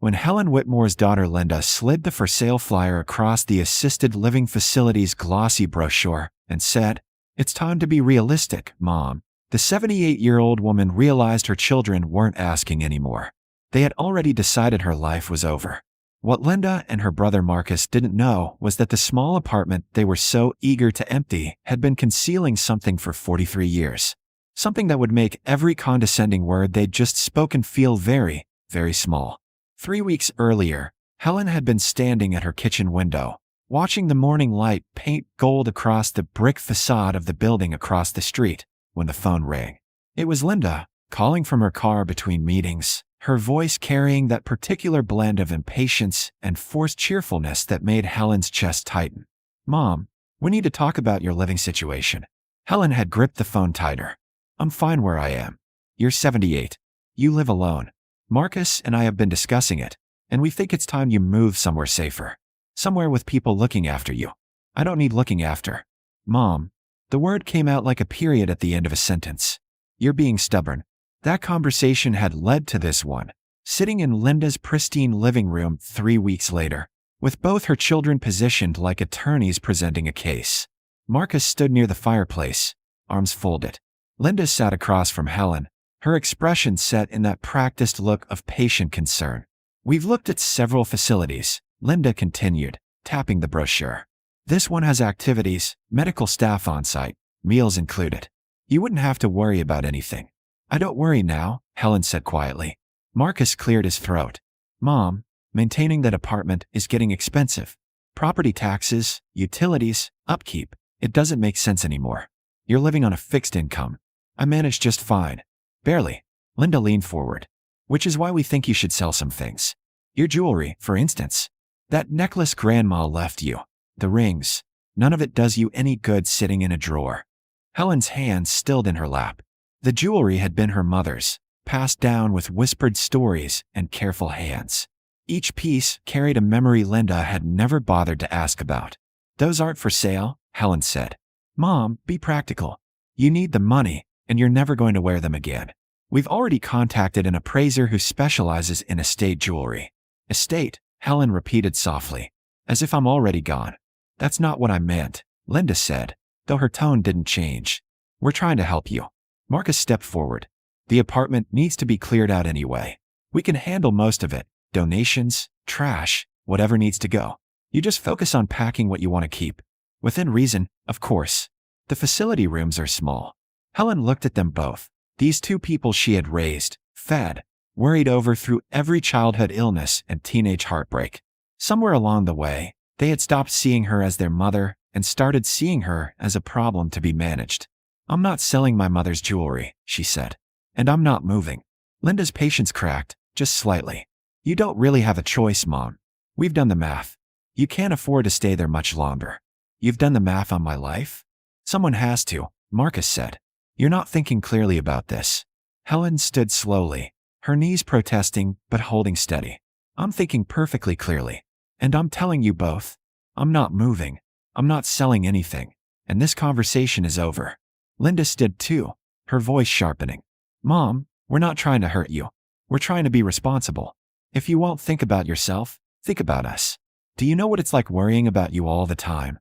when Helen Whitmore's daughter Linda slid the for sale flyer across the assisted living facility's glossy brochure and said, "It's time to be realistic, Mom." The 78-year-old woman realized her children weren't asking anymore. They had already decided her life was over. What Linda and her brother Marcus didn't know was that the small apartment they were so eager to empty had been concealing something for 43 years. Something that would make every condescending word they'd just spoken feel very, very small. 3 weeks earlier, Helen had been standing at her kitchen window, watching the morning light paint gold across the brick facade of the building across the street, when the phone rang. It was Linda, calling from her car between meetings, her voice carrying that particular blend of impatience and forced cheerfulness that made Helen's chest tighten. "Mom, we need to talk about your living situation." Helen had gripped the phone tighter. "I'm fine where I am. You're 78. You live alone. Marcus and I have been discussing it, and we think it's time you move somewhere safer. Somewhere with people looking after you." "I don't need looking after." "Mom." The word came out like a period at the end of a sentence. "You're being stubborn." That conversation had led to this one, sitting in Linda's pristine living room 3 weeks later, with both her children positioned like attorneys presenting a case. Marcus stood near the fireplace, arms folded. Linda sat across from Helen, her expression set in that practiced look of patient concern. "We've looked at several facilities," Linda continued, tapping the brochure. "This one has activities, medical staff on site, meals included. You wouldn't have to worry about anything." "I don't worry now," Helen said quietly. Marcus cleared his throat. "Mom, maintaining that apartment is getting expensive. Property taxes, utilities, upkeep. It doesn't make sense anymore. You're living on a fixed income. I manage just fine." "Barely." Linda leaned forward. "Which is why we think you should sell some things. Your jewelry, for instance. That necklace Grandma left you. The rings. None of it does you any good sitting in a drawer." Helen's hands stilled in her lap. The jewelry had been her mother's, passed down with whispered stories and careful hands. Each piece carried a memory Linda had never bothered to ask about. "Those aren't for sale," Helen said. "Mom, be practical. You need the money, and you're never going to wear them again. We've already contacted an appraiser who specializes in estate jewelry." "Estate," Helen repeated softly, "as if I'm already gone." "That's not what I meant," Linda said, though her tone didn't change. "We're trying to help you." Marcus stepped forward. "The apartment needs to be cleared out anyway. We can handle most of it, donations, trash, whatever needs to go. You just focus on packing what you want to keep. Within reason, of course. The facility rooms are small." Helen looked at them both. These two people she had raised, fed, worried over through every childhood illness and teenage heartbreak. Somewhere along the way, they had stopped seeing her as their mother and started seeing her as a problem to be managed. "I'm not selling my mother's jewelry," she said. "And I'm not moving." Linda's patience cracked, just slightly. "You don't really have a choice, Mom. We've done the math. You can't afford to stay there much longer." "You've done the math on my life?" "Someone has to," Marcus said. "You're not thinking clearly about this." Helen stood slowly, her knees protesting but holding steady. "I'm thinking perfectly clearly. And I'm telling you both, I'm not moving. I'm not selling anything. And this conversation is over." Linda stood too, her voice sharpening. "Mom, we're not trying to hurt you. We're trying to be responsible. If you won't think about yourself, think about us. Do you know what it's like worrying about you all the time?"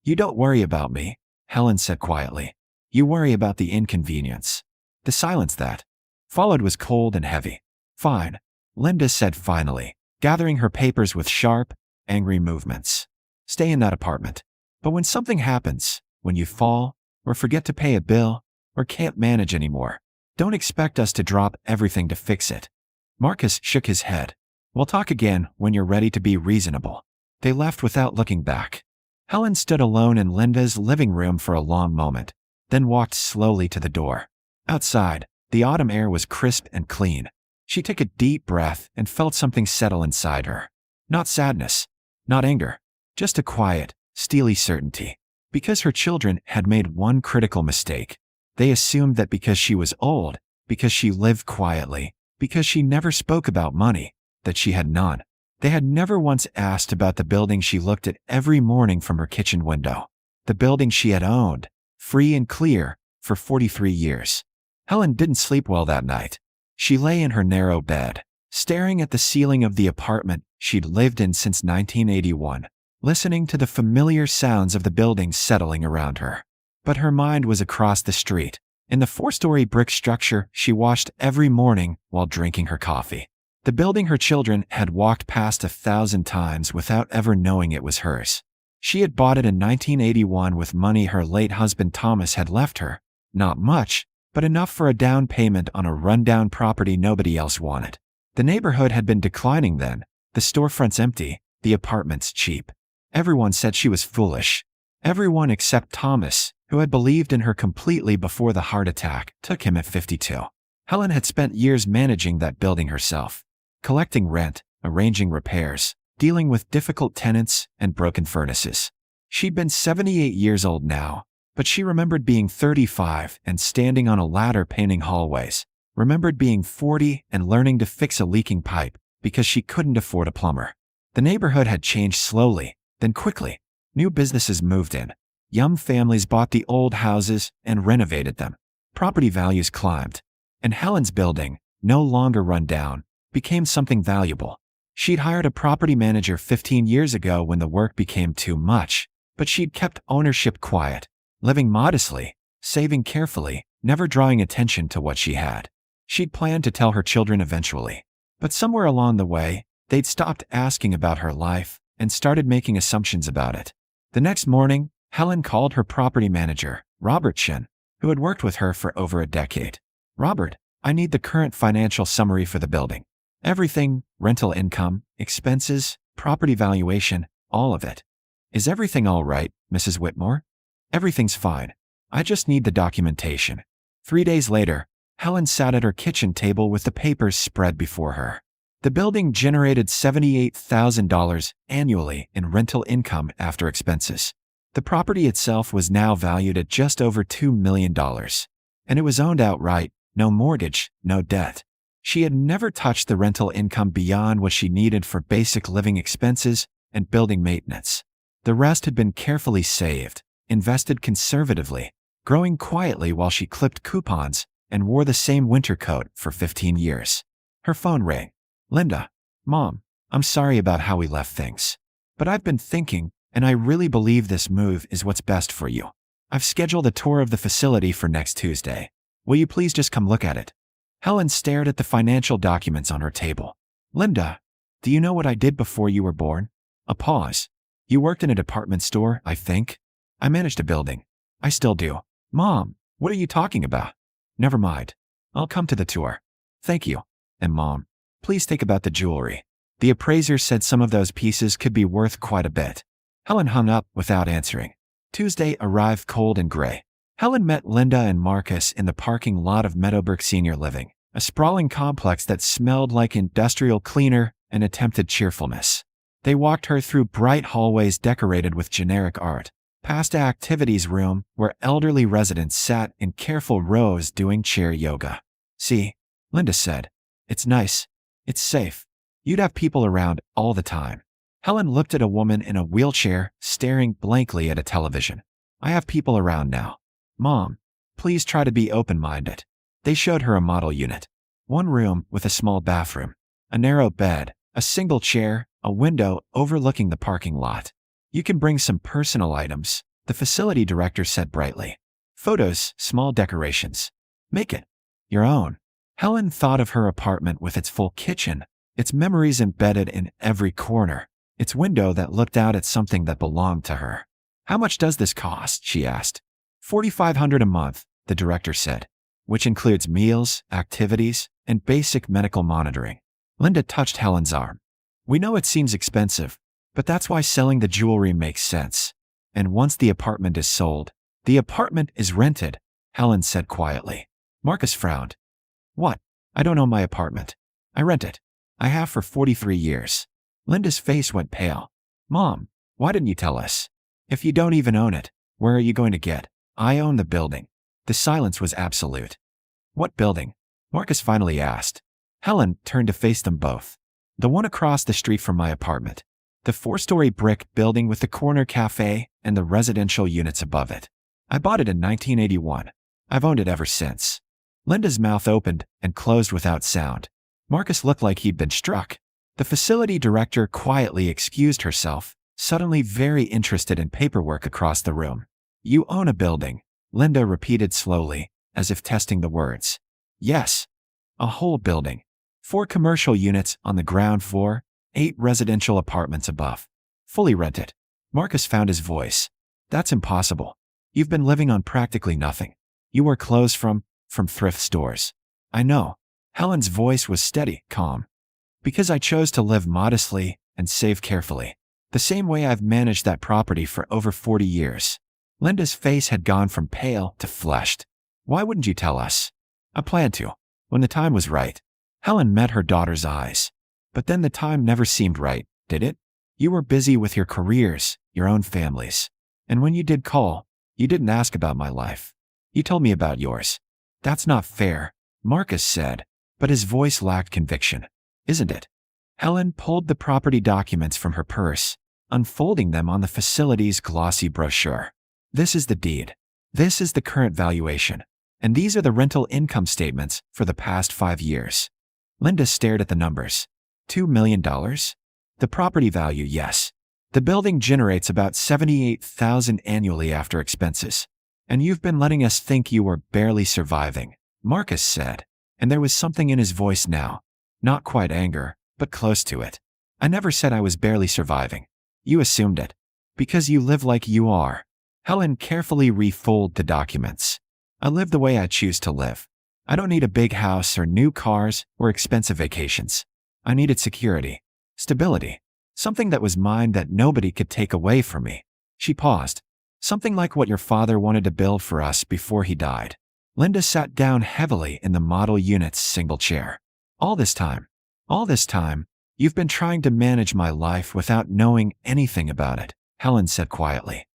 "You don't worry about me," Helen said quietly. "You worry about the inconvenience." The silence that followed was cold and heavy. "Fine," Linda said finally, gathering her papers with sharp, angry movements. "Stay in that apartment. But when something happens, when you fall, or forget to pay a bill, or can't manage anymore, don't expect us to drop everything to fix it." Marcus shook his head. "We'll talk again when you're ready to be reasonable." They left without looking back. Helen stood alone in Linda's living room for a long moment, then walked slowly to the door. Outside, the autumn air was crisp and clean. She took a deep breath and felt something settle inside her. Not sadness, not anger, just a quiet, steely certainty. Because her children had made one critical mistake. They assumed that because she was old, because she lived quietly, because she never spoke about money, that she had none. They had never once asked about the building she looked at every morning from her kitchen window. The building she had owned, free and clear, for 43 years. Helen didn't sleep well that night. She lay in her narrow bed, staring at the ceiling of the apartment she'd lived in since 1981, listening to the familiar sounds of the building settling around her. But her mind was across the street, in the four-story brick structure she washed every morning while drinking her coffee. The building her children had walked past 1,000 times without ever knowing it was hers. She had bought it in 1981 with money her late husband Thomas had left her. Not much, but enough for a down payment on a rundown property nobody else wanted. The neighborhood had been declining then, the storefronts empty, the apartments cheap. Everyone said she was foolish. Everyone except Thomas, who had believed in her completely before the heart attack took him at 52. Helen had spent years managing that building herself, collecting rent, arranging repairs, dealing with difficult tenants and broken furnaces. She'd been 78 years old now, but she remembered being 35 and standing on a ladder painting hallways, remembered being 40 and learning to fix a leaking pipe because she couldn't afford a plumber. The neighborhood had changed slowly, then quickly. New businesses moved in. Young families bought the old houses and renovated them. Property values climbed. And Helen's building, no longer run down, became something valuable. She'd hired a property manager 15 years ago when the work became too much, but she'd kept ownership quiet, living modestly, saving carefully, never drawing attention to what she had. She'd planned to tell her children eventually. But somewhere along the way, they'd stopped asking about her life and started making assumptions about it. The next morning, Helen called her property manager, Robert Shin, who had worked with her for over a decade. "Robert, I need the current financial summary for the building. Everything, rental income, expenses, property valuation, all of it." "Is everything all right, Mrs. Whitmore?" "Everything's fine. I just need the documentation." 3 days later, Helen sat at her kitchen table with the papers spread before her. The building generated $78,000 annually in rental income after expenses. The property itself was now valued at just over $2 million. And it was owned outright, no mortgage, no debt. She had never touched the rental income beyond what she needed for basic living expenses and building maintenance. The rest had been carefully saved, invested conservatively, growing quietly while she clipped coupons and wore the same winter coat for 15 years. Her phone rang. "Linda, Mom, I'm sorry about how we left things. But I've been thinking, and I really believe this move is what's best for you. I've scheduled a tour of the facility for next Tuesday. Will you please just come look at it?" Helen stared at the financial documents on her table. "Linda, do you know what I did before you were born?" A pause. "You worked in a department store, I think?" "I managed a building." "I still do." "Mom, what are you talking about?" "Never mind. I'll come to the tour." "Thank you." "And Mom, please think about the jewelry. The appraiser said some of those pieces could be worth quite a bit." Helen hung up without answering. Tuesday arrived cold and gray. Helen met Linda and Marcus in the parking lot of Meadowbrook Senior Living, a sprawling complex that smelled like industrial cleaner and attempted cheerfulness. They walked her through bright hallways decorated with generic art, past the activities room where elderly residents sat in careful rows doing chair yoga. "See," Linda said. "It's nice. It's safe. You'd have people around all the time." Helen looked at a woman in a wheelchair, staring blankly at a television. "I have people around now. Mom, please try to be open-minded." They showed her a model unit. One room with a small bathroom, a narrow bed, a single chair, a window overlooking the parking lot. "You can bring some personal items," the facility director said brightly. "Photos, small decorations. Make it your own." Helen thought of her apartment with its full kitchen, its memories embedded in every corner, its window that looked out at something that belonged to her. "How much does this cost?" she asked. $4,500 a month, the director said, which includes meals, activities, and basic medical monitoring. Linda touched Helen's arm. "We know it seems expensive, but that's why selling the jewelry makes sense. And once the apartment is sold, the apartment is rented," Helen said quietly. Marcus frowned. "What? I don't own my apartment. I rent it. I have for 43 years. Linda's face went pale. "Mom, why didn't you tell us? If you don't even own it, where are you going to get?" "I own the building." The silence was absolute. "What building?" Marcus finally asked. Helen turned to face them both. "The one across the street from my apartment. The 4-story brick building with the corner cafe and the residential units above it. I bought it in 1981. I've owned it ever since." Linda's mouth opened and closed without sound. Marcus looked like he'd been struck. The facility director quietly excused herself, suddenly very interested in paperwork across the room. You own a building, Linda repeated slowly, as if testing the words. Yes. A whole building. 4 commercial units on the ground floor, 8 residential apartments above. Fully rented. Marcus found his voice. That's impossible. You've been living on practically nothing. You wear clothes from thrift stores. I know. Helen's voice was steady, calm. Because I chose to live modestly and save carefully. The same way I've managed that property for over 40 years. Linda's face had gone from pale to flushed. Why wouldn't you tell us? I planned to, when the time was right. Helen met her daughter's eyes. But then the time never seemed right, did it? You were busy with your careers, your own families. And when you did call, you didn't ask about my life. You told me about yours. That's not fair, Marcus said, but his voice lacked conviction. Isn't it? Helen pulled the property documents from her purse, unfolding them on the facility's glossy brochure. This is the deed. This is the current valuation. And these are the rental income statements for the past 5 years. Linda stared at the numbers. $2 million? The property value, yes. The building generates about $78,000 annually after expenses. And you've been letting us think you were barely surviving, Marcus said. And there was something in his voice now. Not quite anger, but close to it. I never said I was barely surviving. You assumed it. Because you live like you are. Helen carefully refolded the documents. I live the way I choose to live. I don't need a big house or new cars or expensive vacations. I needed security. Stability. Something that was mine that nobody could take away from me. She paused. Something like what your father wanted to build for us before he died. Linda sat down heavily in the model unit's single chair. All this time, you've been trying to manage my life without knowing anything about it, Helen said quietly.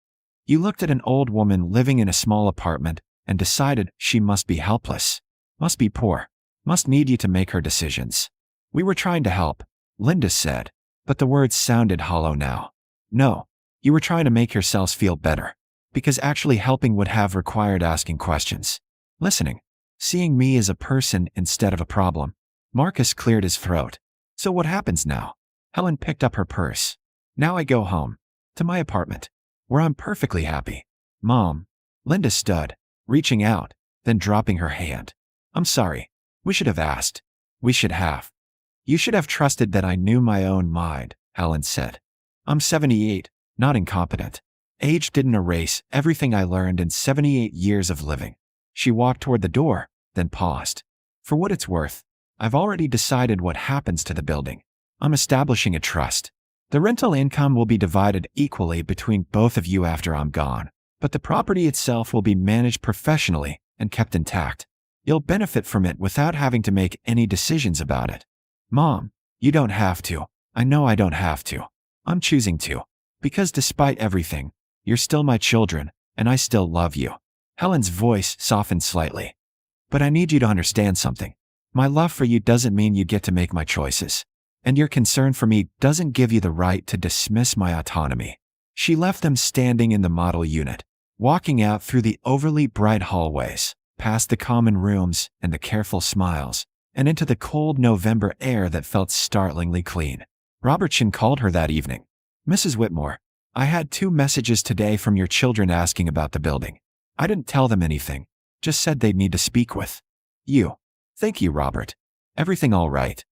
You looked at an old woman living in a small apartment and decided she must be helpless, must be poor, must need you to make her decisions. We were trying to help, Linda said, but the words sounded hollow now. No, you were trying to make yourselves feel better, because actually helping would have required asking questions. Listening, seeing me as a person instead of a problem. Marcus cleared his throat. So what happens now? Helen picked up her purse. Now I go home, to my apartment, where I'm perfectly happy. Mom. Linda stood, reaching out, then dropping her hand. I'm sorry. We should have asked. We should have. You should have trusted that I knew my own mind, Helen said. I'm 78, not incompetent. Age didn't erase everything I learned in 78 years of living. She walked toward the door, then paused. For what it's worth, I've already decided what happens to the building. I'm establishing a trust. The rental income will be divided equally between both of you after I'm gone, but the property itself will be managed professionally and kept intact. You'll benefit from it without having to make any decisions about it. Mom, you don't have to. I know I don't have to. I'm choosing to. Because despite everything, you're still my children, and I still love you. Helen's voice softened slightly. But I need you to understand something. My love for you doesn't mean you get to make my choices. And your concern for me doesn't give you the right to dismiss my autonomy. She left them standing in the model unit, walking out through the overly bright hallways, past the common rooms and the careful smiles, and into the cold November air that felt startlingly clean. Robertson called her that evening. Mrs. Whitmore, I had 2 messages today from your children asking about the building. I didn't tell them anything, just said they'd need to speak with you. Thank you, Robert. Everything all right?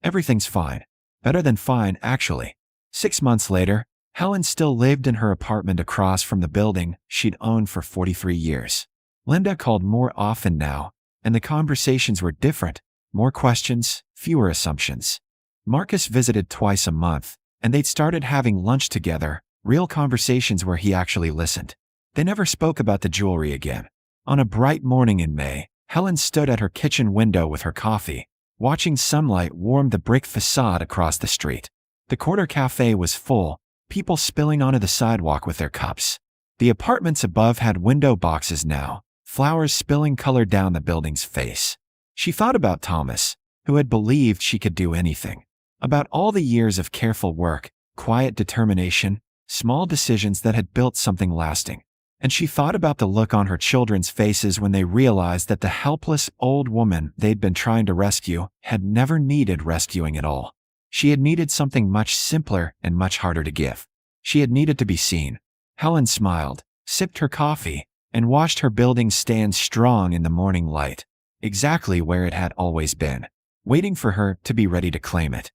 Everything's fine. Better than fine, actually. 6 months later, Helen still lived in her apartment across from the building she'd owned for 43 years. Linda called more often now, and the conversations were different. More questions, fewer assumptions. Marcus visited twice a month, and they'd started having lunch together, real conversations where he actually listened. They never spoke about the jewelry again. On a bright morning in May, Helen stood at her kitchen window with her coffee, watching sunlight warm the brick facade across the street. The corner cafe was full, people spilling onto the sidewalk with their cups. The apartments above had window boxes now, flowers spilling color down the building's face. She thought about Thomas, who had believed she could do anything. About all the years of careful work, quiet determination, small decisions that had built something lasting. And she thought about the look on her children's faces when they realized that the helpless old woman they'd been trying to rescue had never needed rescuing at all. She had needed something much simpler and much harder to give. She had needed to be seen. Helen smiled, sipped her coffee, and watched her building stand strong in the morning light, exactly where it had always been, waiting for her to be ready to claim it.